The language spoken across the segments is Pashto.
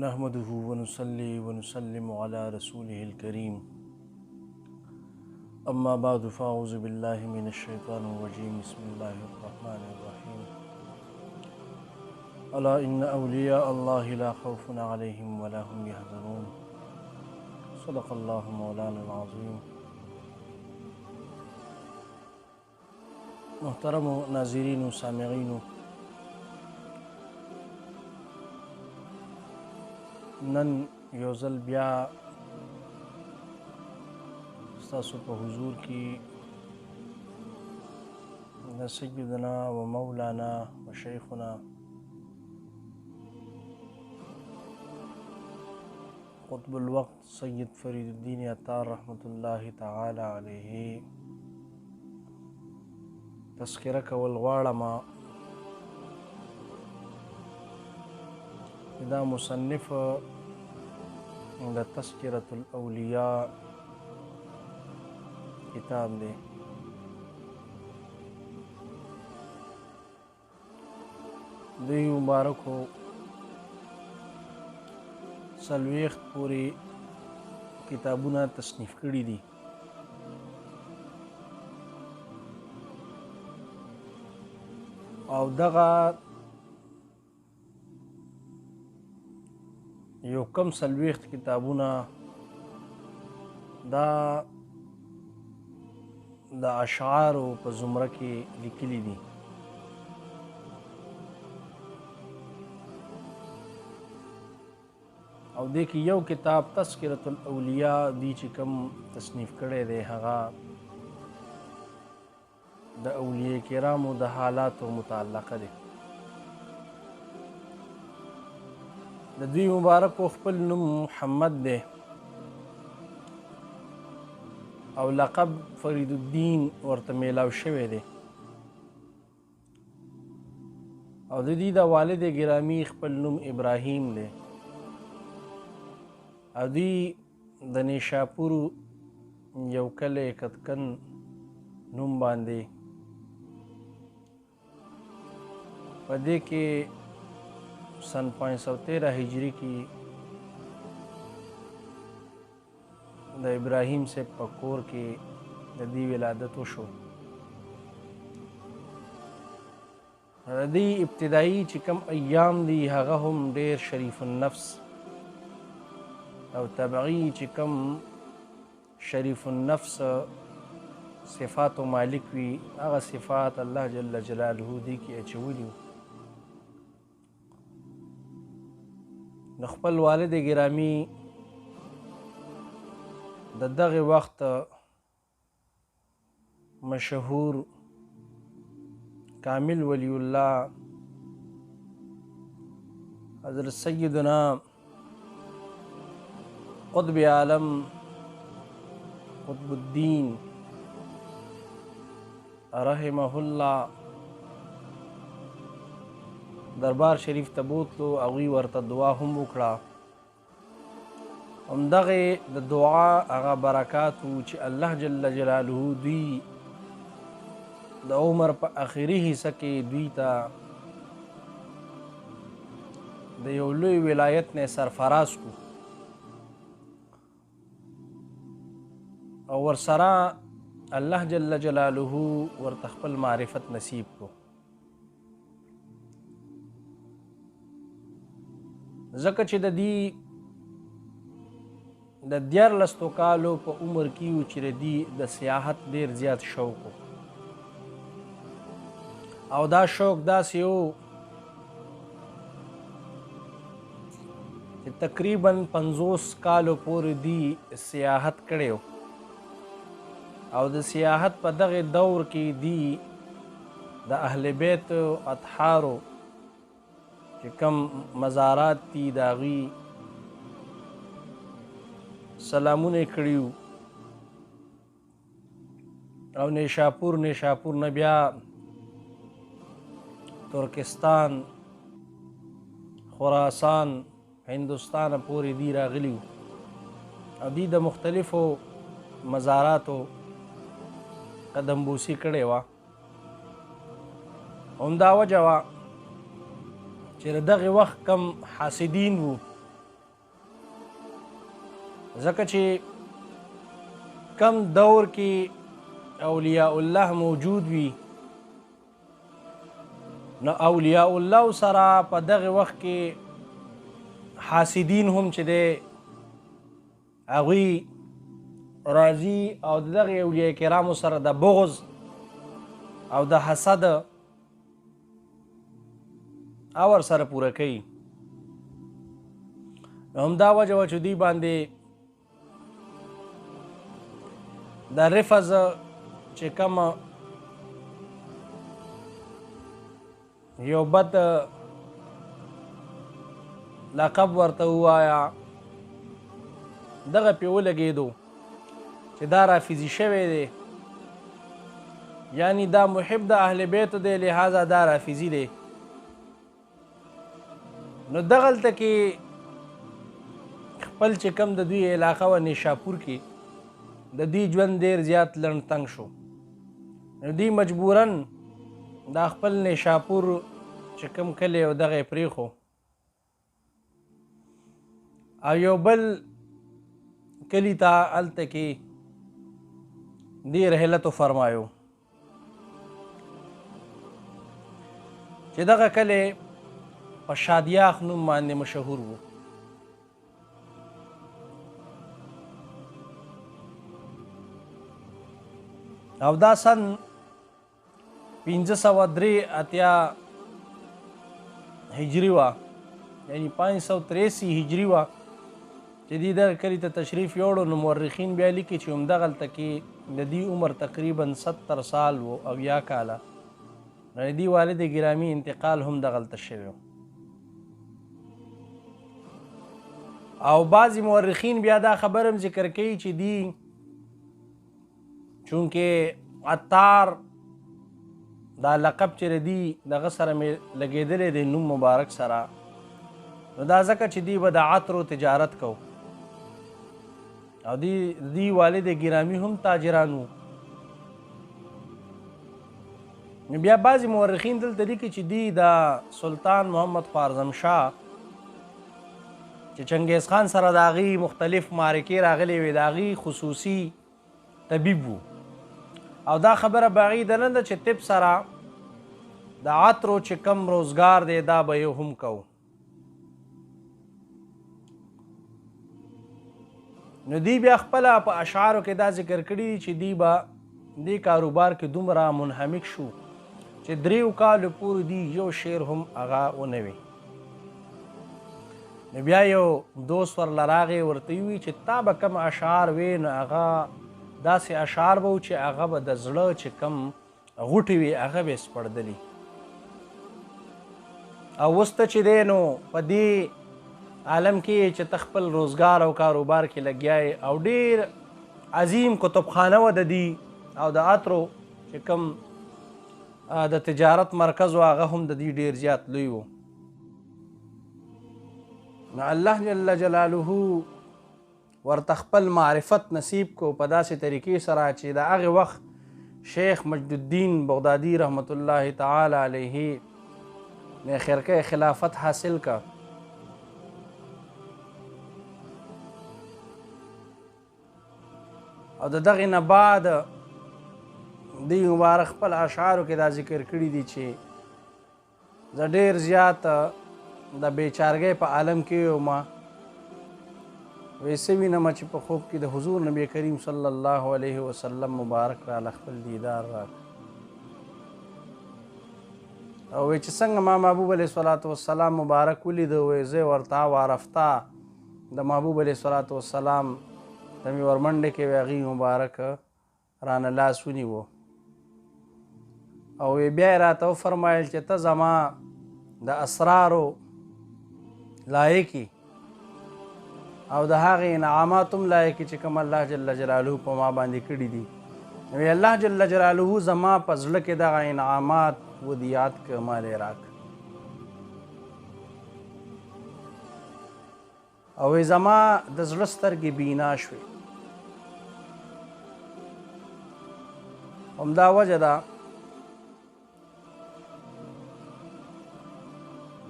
नहमदुहु व नुसल्ली व नुसल्लिमु अला रसूलिहिल करीम। अम्मा बादु फ़ाऊज़ु बिल्लाहि मिनश शैतानिर रजीम। बिस्मिल्लाहिर रहमानिर रहीम। अला इन्ना औलिया अल्लाहि ला खौफुन अलैहिम व ला हुम यहज़नून। सदक़ल्लाहु मौलानाल अज़ीम। मुहतरम नाज़रीन व सामिईन, नन यौ ځل بیا ستاسو په حضور کې د سیدنا و مولانا و شیخنا قطب الوقت سید فرید الدین عطار رحمت الله تعالی علیه تذکره کول غواړم. دا مصنف د تذکرة الاولیاء کتاب دی. دوی مبارکو څلوېښت پورې کتابونه تصنیف کړي دي. او دغه یو کم څلوېښت کتابونه دا د اشعارو په زمره کې لیکلي دي. او دې کې یو کتاب تذکرة الاولیاء دی چې کوم تصنیف کړی دی هغه د اولیاء کرامو د حالاتو متعلقه دی. د دوی مبارک خپل نوم محمد دی او لقب فرید الدین ورته میلاو شوی دی. او د دوی د والد ګرامی خپل نوم ابراهیم دی. او دوی د نیشاپور یو کلی کتکن نوم باندې په دې کې سن 513 هجری کې د ابراهیم سے پکور کې د دې ولادت وشو. د دې ابتدایي چې کوم ایام دي هغه هم ډېر شریف النفس او طبعی چې کوم شریف النفس صفات و مالک وي هغه صفات الله جل جلاله دې کې اچولي. د خپل والد ګرامی د دغه وخت مشهور کامل ولی الله حضرت سیدنا قطب عالم قطب الدین رحمه الله دربار شریف ته بوتلو. هغوی ورته دعا هم وکړه. همدغې د دعا هغه برکات و چې الله جل جلاله دوی د عمر په آخري حصه کې دوی ته د یو لوی ولایت نه سرفراز کو او ورسره الله جل جلاله ورته خپل معرفت نصیب کو. ځکه چې د دې د 14 کالو په عمر کې و چې د دې د سیاحت ډېر زیات شوق و. او دا شوق داسې و چې تقریبا 50 کالو پورې دې سیاحت کړی و. او د سیاحت په دغه دور کې دې د اهل بیت اطهارو چې کم مزارات دي د هغوی سلامونه یې کړي وو. او نیشاپور نه بیا ترکستان خراسان هندوستان پورې دی راغلي وو. او دوی د مختلفو مزاراتو قدم بوسي کړې وه. همدا وجه وه چې دغه وخت کم حاسدین وو ځکه چې کم دور کې اولیاء الله موجود وي نو اولیاء الله سره په دغه وخت کې حاسدین هم چې دی هغوی راځي او د دغه اولیاء کرامو سره د بغض او د حسد او ورسره پوره کوي. نو همدا وجه وه چې دوی باندې د رفض چې کوم یو بد لقب ورته ووایه دغه پې ولګېدو چې دا رافضي شوی دی، یعنی دا محب د اهل بیتو دی لہذا دا رافضي دی. نو دغلته کې خپل چې کوم د دوی علاقه وه نیشاپور کې د دوی ژوند ډېر زیات لنډ تنګ شو. نو دوی مجبوراً دا خپل نیشاپور چې کوم کلی او دغه یې پرېښو او یو بل کلي ته هلته کې دوی رحلت فرمایو چې دغه کلی په شادیاخ نوم باندې مشهور و. او دا سن 1583 هجری وه، یعنی 583 هجری وه چې دوی دغه کلي ته تشریف یوړو. نو مورخین بیا لیکي چې همدغلته کې د دوی عمر تقریبا 70 سال و او یا کاله. نو د دوی والد ګرامی انتقال هم دغلته شوی و. او بعضې مورخین بیا دا خبر هم ذکر کوي چې دوی چونکې عطار دا لقب چې دی دغه سره مې لګېدلی دی نوم مبارک سره، نو دا ځکه چې دوی به د عطرو تجارت کو او دوی والد ګرامی هم تاجران وو. نو بیا بعضې مورخین دلته لیکي چې دوی د سلطان محمد خوارزمشاه چې چنګیز خان سره د هغې مختلف معرکې راغلې وې د هغې خصوصي طبیب وو. او دا خبره به هغې ده نه ده چې طب سره د عطرو چې کم روزګار دی دا به یې هم کو. نو دوی بیا خپله په اشعارو کې دا ذکر کړي دي چې دوی به دې کاروبار کې دومره منهمک شو چې 3 کالو پورې دوی یو شعر هم هغه ونه وي. نو بیا یو دوست ورله راغی ورته ووایي چې تا به کوم اشعار وې نو هغه داسې اشعار به و چې هغه به د زړه چې کم غوټې وي هغه به یې سپړدلي. او اوس ته چې دی نو په دې عالم کې چې ته خپل روزګار او کاروبار کې لګیا یې او ډېر عظیم کتبخانه وه د دې او د عطرو چې کم د تجارت مرکز و هغه هم د دې ډېر زیات لوی و. نو الله جل جلاله ورته خپل معرفت نصیب کو په داسې طریقې سره چې د هغې وخت شیخ مجد الدین بغدادي رحمت الله تعالی علیه نے خرقه خلافت حاصل کا. او د دغې نه بعد دوی مبارک خپل اشعارو کې دا ذکر کړي دي چې زه ډېر زیات د بیچارګۍ په عالم کې یم، ویسه وینم چې په خوب کې د حضور نبی کریم صلی الله علیه وسلم مبارک راله خپل دیدار راک. او وی چې څنګه ما محبوب علیه صلات وسلام مبارک ولیده وی زه ورته وارفته د محبوب علیه صلات وسلام د مې ورمنډې کې وی هغې مبارک رانه لاس ونیوه او وی بیا یې راته وفرمایل چې ته زما د اسرارو لایقي او د هغې انعامات هم لایقي چې کوم الله جل جلاله په ما باندې کړي دي. نو الله جل جلاله زما په زړه کې دغه انعامات ودیات که ما لی راک. او زما د زړه سترګې بینا شوې. همدا وجه ده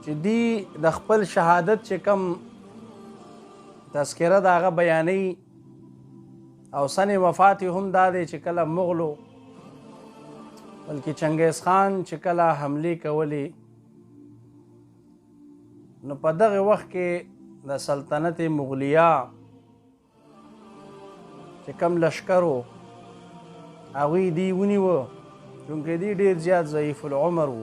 چې دی د خپل شهادت چې کم تذکره د هغه بیانوي او سن وفات یې هم دا دی چې کله مغلو بلکې چنګیز خان چې کله حملې کولې نو په دغه وخت کې د سلطنت مغلیه چې کم لشکر و هغوی دی ونیوه چونکې دی ډېر زیات ضعیف العمر و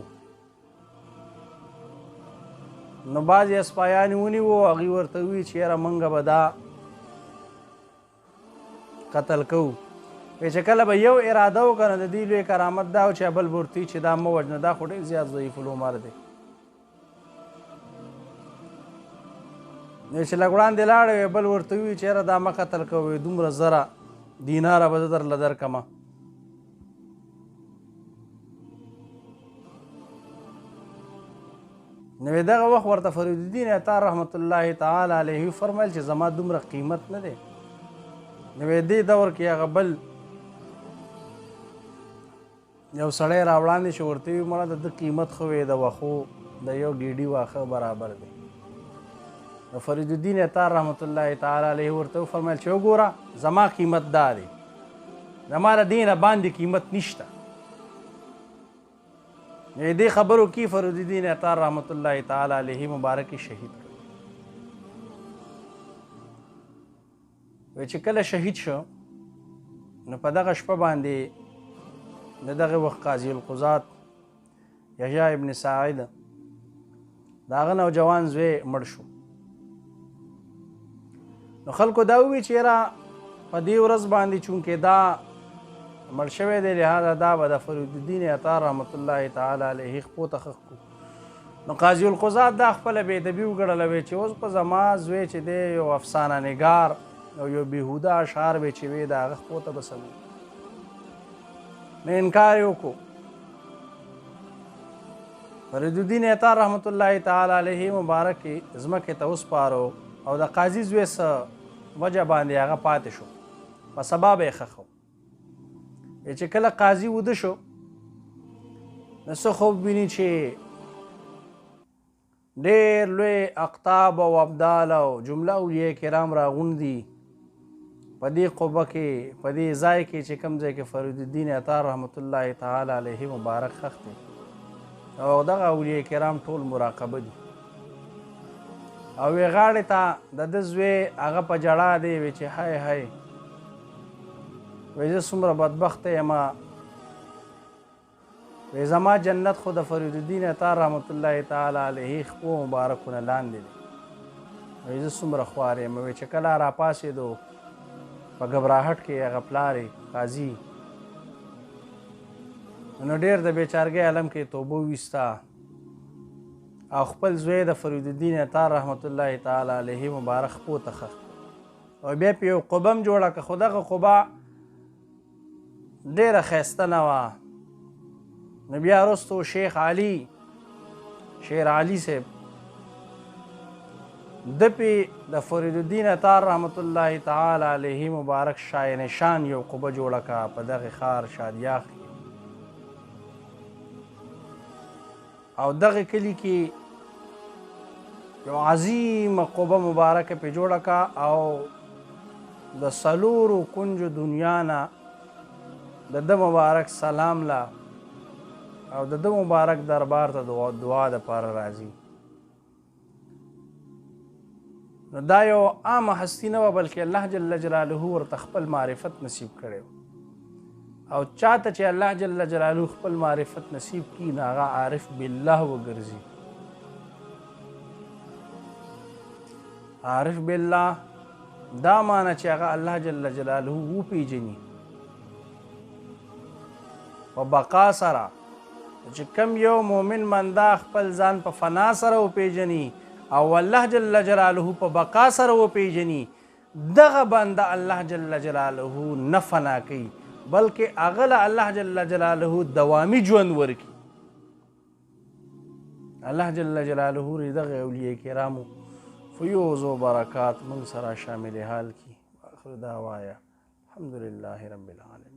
نو بعضې اسپایان یې ونیوه هغوی ورته وویل چې یاره موږ به دا قتل کوو چې کله به یو اراده وکړه د دې لوی کرامت دا و چې بل ورته چې دا مه وژنه دا خو ډېر زیات ضعیف العمر دی نو چې لږ وړاندې لاړی بل ورته وویل چې یاره دا مه قتل کوئ دومره زره دیناره به زه درله درکړمه نو دغه وخت ورته فرید الدین عطار رحمت الله تعالی علیه فرمایل چې زما دومره قیمت نه دی نو دې دور کې هغه بل یو سړی راوړاندې شو ورته ویل مړه د ده قیمت خو وی د وښو د یو ګیډي واښه برابر دی نو فرید الدین عطار رحمت الله تعالی علیه ورته وفرمیل چې وګوره زما قیمت دا دی زما د دې نه باندې قیمت نشته دې خبرو کې فرید الدین عطار رحمت الله تعالی علیه مبارک شهید کړ وی چې کله شهید شو نو په دغه شپه باندې د دغه وخت قاضي القضات یحیی ابن سعید د هغه نوجوان زوی مړ شو نو خلکو دا وویل چې یاره په دې ورځ باندې چونکې دا مړ شوی دی لهذا دا به د فرید الدین عطار رحمت الله تعالی علیه خپو ته ښخ کړو نو قاضي القضات دا خپله بېدبي وګڼله وی چې اوس په زما زوی چې دی یو افسانه نګار او یو بېهوده اشعار به چې وی د هغه خپو ته به څه نو انکار یې وکړو فرید الدین عطار رحمت الله تعالی علیه مبارک ځمکې ته وسپارو او د قاضي زوی څه وجه باندې هغه پاتې شو په سبا به یې ښخ چې کله قاضي وده شو نو څه خوب ویني چې ډېر لوی اقطاب او ابدال او جمله اولیاء کرام راغونډ دي په دې قبه کې په دې ځای کې چې کوم ځای کې فرید الدین عطار رحمت الله تعالی علیه مبارک ښخ دی او دغه اولیاء کرام ټول مراقبه دي او وی غاړې ته د ده زوی هغه په جړا دی وی چې های های وی زه څومره بدبخته یم وی زما جنت خو د فرید الدین عطار رحمت الله تعالی علیه خپو مبارکونه لاندې دی وی زه څومره خوار یم وی چې کله راپاڅېدو په ګبراهټ کې هغه پلار قاضي نو ډېر د بېچارګۍ عالم کې توبه ویسته او خپل زوی د فرید الدین عطار رحمت الله تعالی علیه مبارک خپو ته ښخ او بیا په یو قبه هم جوړه کړه خو دغه قبه ډېره ښایسته نه وه نو بیا وروستو شیخ علي شیر علي صاحب ده پې د فرید الدین عطار رحمت الله تعالی علیه مبارک شای نشان یو قبه جوړه کړه په دغه ښار شادیاخ کې او دغه کلي کې یو عظیمه قبه مبارکه پې جوړه کړه او د څلورو کنجو دنیا نه د ده مبارک سلام له او د ده مبارک دربار ته دعا دپاره راځي نو دا یو عامه هستي نه وه بلکې الله جل جلاله ورته خپل معرفت نصیب کړی او چاته چې الله جل جلاله خپل معرفت نصیب کړي نو هغه عارف بالله وګرځي عارف بالله دا معنی چې هغه الله جل جلاله وپېژني په بقا سره چې کم یو مؤمن منده خپل ځان په فنا سره وپېژني او الله جل جلاله په بقا سره وپېژني دغه بنده الله جل جلاله نه فنا کوي بلکې هغه له الله جل جلاله دوامي ژوند ورکړي الله جل جلاله دغه اولیاء کرامو فیوز و برکات موږ سره شامل حال کړي. آخر دعوایا الحمدلله رب العالمین.